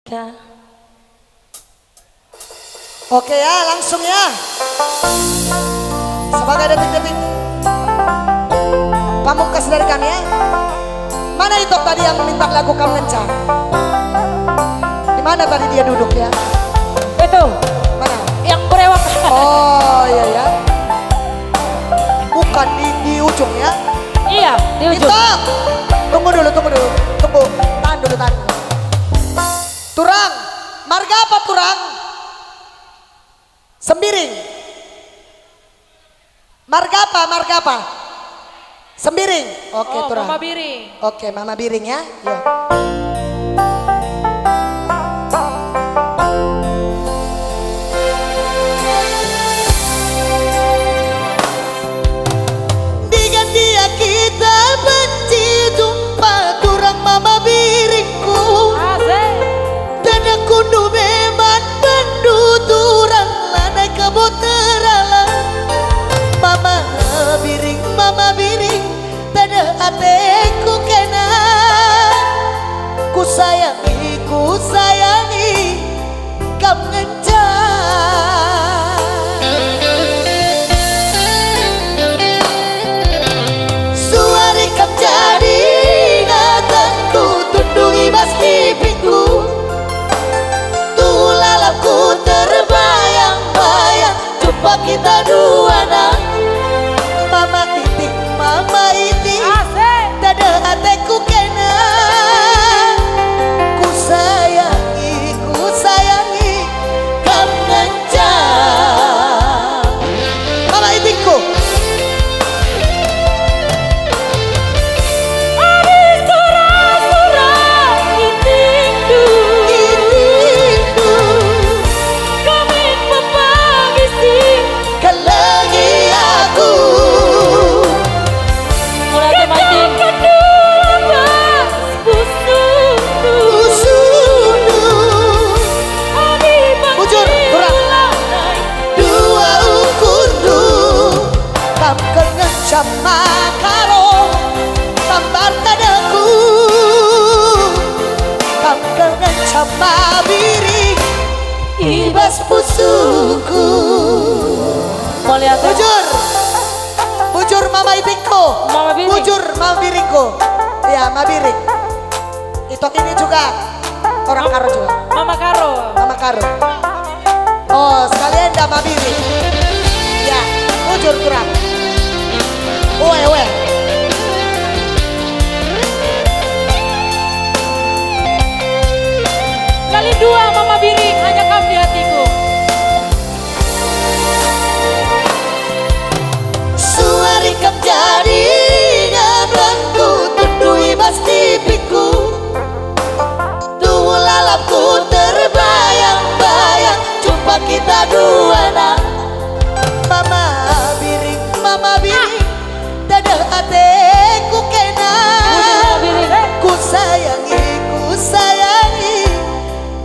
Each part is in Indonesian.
Kak. Oke ya, langsung ya. Sebagai detik-detik pamungkas dari kami ya. Mana itu tadi yang minta lagu Kamu Kencang? Di mana tadi dia duduk ya? Itu Mana? yang berewak. Oh iya ya. Bukan di ujung ya. Iya, di ujung. Itu. Tunggu dulu. Tunggu. Tahan dulu. Turang. Marga apa Turang? Sembiring. Marga apa? Sembiring. Oke, Oh, Turang. Mama Biring. Oke, Mama Biring ya. Yuk. Dengan dia kita benci jumpa kurang Mama Biringku. Asik. Dan aku nu memang penduduran lanai kebot terala. Mama Biring, tada ateku kena. Ku sayangi, kam ngencang. Suari kam jadi ingatanku, tundungi mas pipiku. Tulalapku terbayang-bayang, jumpa kita dua nak. Mama itik, Asik. dada hatiku kena. Ku sayangi, kam ngencang. Mama itikku. Ari surah-surah itikku. Kamit papagisi. Kalagi aku. Mulai kematin. Kedua busuku. Ari Bujur, turang. lanai. Dua ukurdu, kam kengen sama karo, tambar tadaku, kam kengen sama Biring, ibas pusuku. Mau lihat tuh? Bujur Mama Itingku, Mama Biring. bujur Mama Biringku, ya Mama Biring. Itu ini juga orang Karo juga, Mama Karo. Mama Karo. Oh sekalian dah Mama Biring. Ya, bujur kurang. Uwe. Kali dua Mama Biring, hanya kamu di hatiku. Suari kam jadi ingatanku, tundui mas pipiku. Tulalapku terbayang-bayang, jumpa kita dua nak. Mama Biring, dada hatiku kena. Ku sayangi,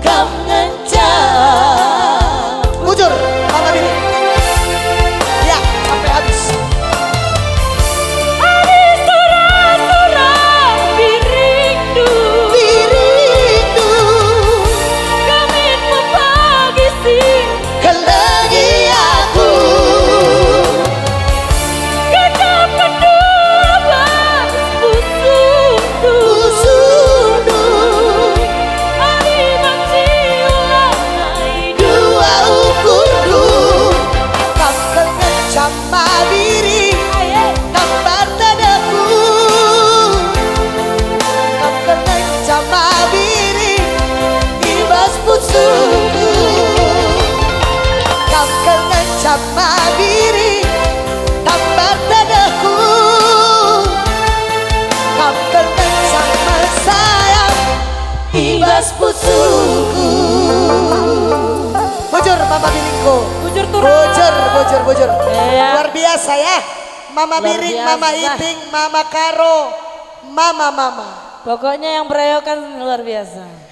kam ngencang. Bujur Mama Biring. Ya, sampai habis. Ari surah-surah biringdu. Kamit papagisi. Kelagi aku. Kita kedua bas busuku. Ari manciulanai. Dua ukurdu, kam kengen sama Biring, tambar tadaku, kam kengen sama Biring, ibas pusuku, kam kengen sama Biring, tambar tadaku, kam kengen sama sayang, ibas pusuku. Bujur Mama Biringku. Bujur turun. Bujur. Iya. Luar biasa ya. Mama Luar Biring, biasa. Mama Iting, Mama Karo, Mama. Pokoknya yang berewokan luar biasa.